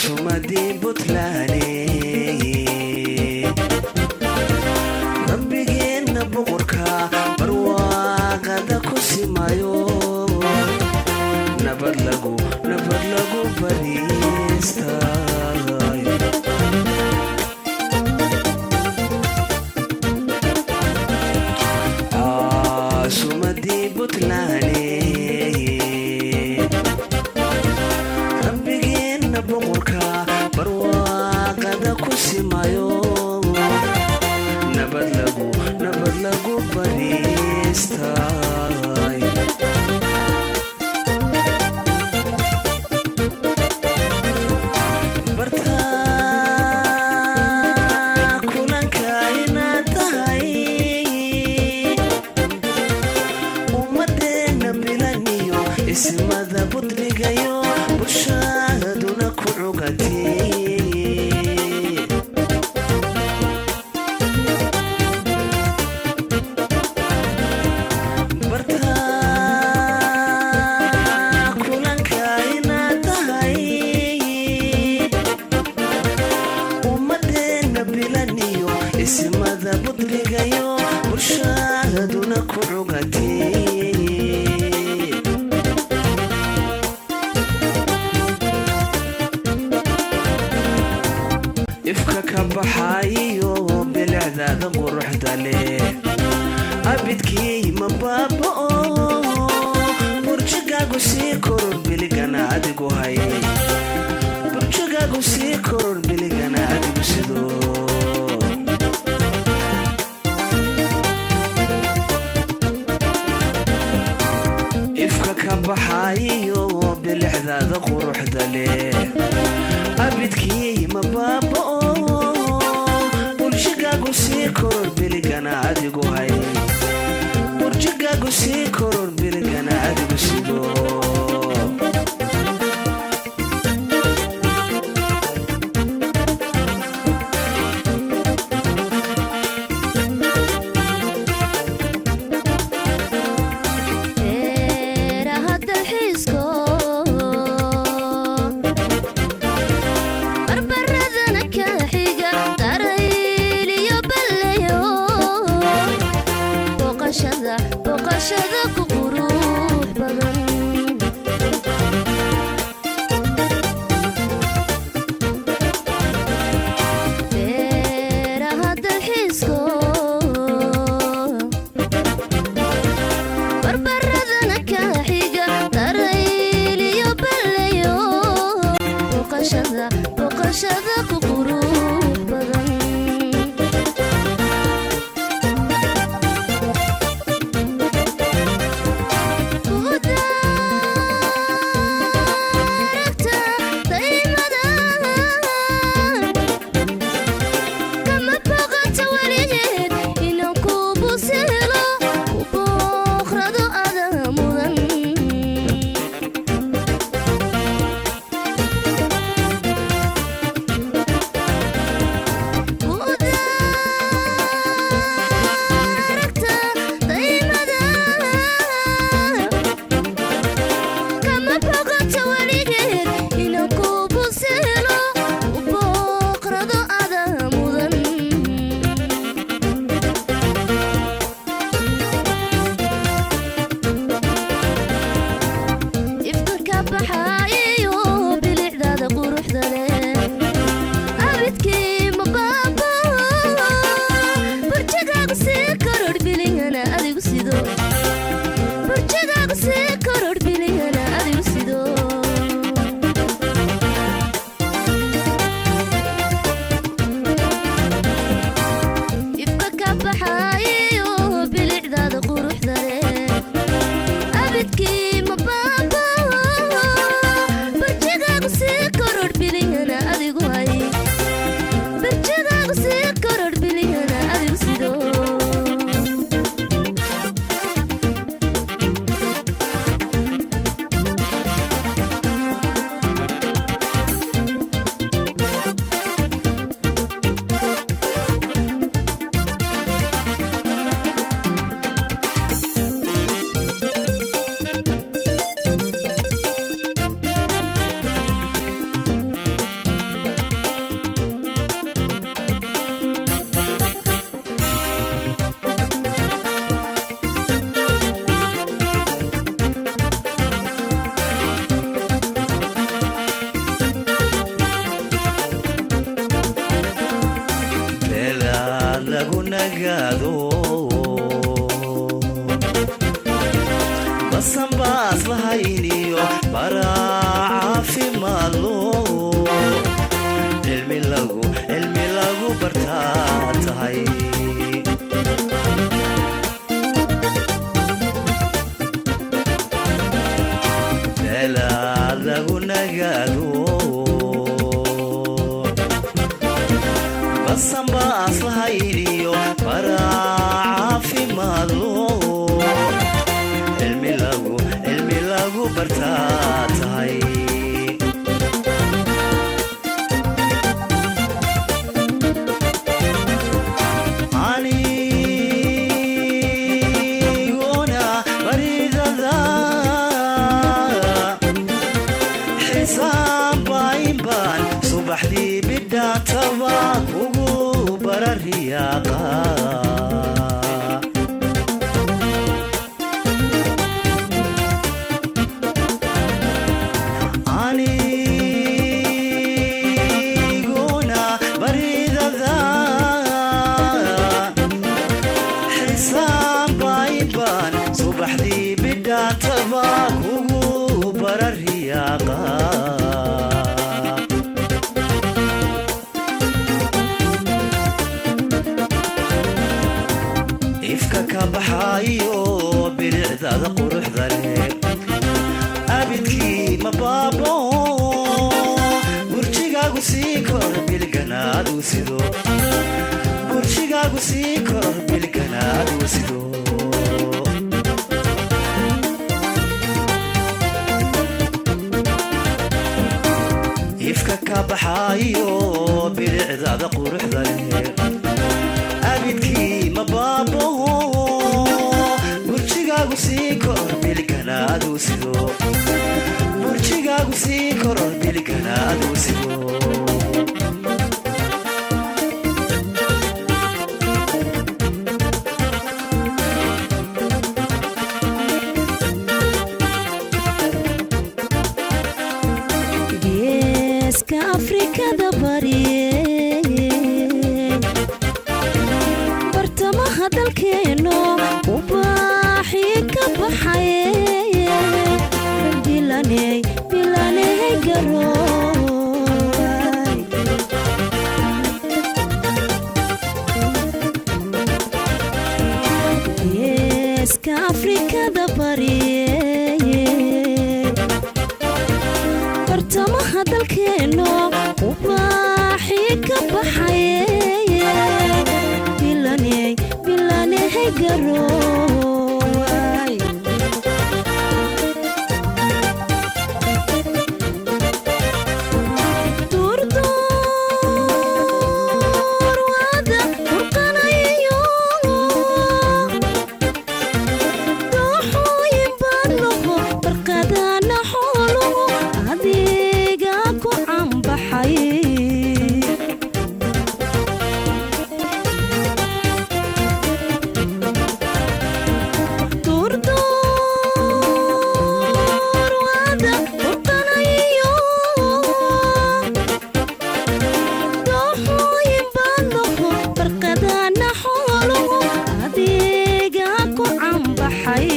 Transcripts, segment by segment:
sumadii buntlaane rabbigeenna boqorka barwaaqada ku simayo nabad lagu fadhiistay sumadii buntlaane rabbigeenna boqorka barwaaqada ku simayo nabad lagu fadhiistay bartaa kulanka inaad tahay ummadeenna bilaniyo ismada budrigayo bulshaduna ku cugatay ismada budrigayo bulshaduna ku cugatay ifka ka baxayo bilicdaada quruxda leh abidkii ma baaba'o burjigaagu sii koror biligana adigu hay burjigaagu sii koror biligana adigu sidoo baxayo bilicdaada quruxda leh abidkii ma baaba'o burjigaagu sii koror biligana adigu hay burjigaagu sii koror biligana adigu sidoo boqashada ku qurux badan beeraha dalxiisko barbaradana ka xiga darayl iyo balayo boqashada ku qurux badan nagaado basan baas lahayniyo baraa caafimaadlo cilmi lagu bartaa tahay meelaad lagu nagaado basan baas lahayniyo baraa caafimaadlo cilmi lagu bartaa tahay aniguna baridada xisaab baynbaan subaxdii bidhaataba kugu barariyaaqa subaxdii bidhaataba kugu barariyaaqa ifka ka baxaayo bilicdaada quruxda leh abidkii ma baabo burjigaagu sii kor bilganaadu sido burjigaagu sii kor bilganaadu sido ifka ka baxaayo bilicdaada quruxda leh abidkii ma baabo burjigaagu sii kor bilganaadu sido burjigaagu sii kor bilganaadu sido afrikada bariye bartamaha dalkeeno ubaaxii ka baxaye bilaney garooway geeska afrikada bariye bartamaha dalkeeno ubaaxii ka baxaye bilaney garooway durdur wada burqanayo dooxooyin baan laho barqadana xooluhu adiga ku canbaxay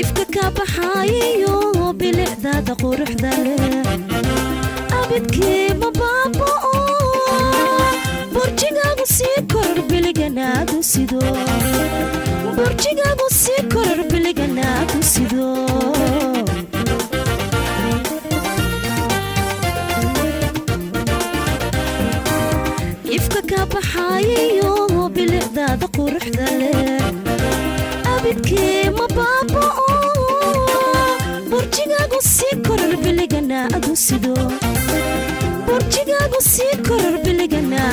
ifka ka baxaayo bilicdaada quruxda leh abidkii ma baabo burjigaagu sii koror biliganaadu sido burjigaagu sii koror biliganaadu sido ifka ka baxaayo bilicdaada quruxda leh abidkii ma baabo burjigaagu sii koror biliganaadu sido burjigaagu sii koror biliganaadu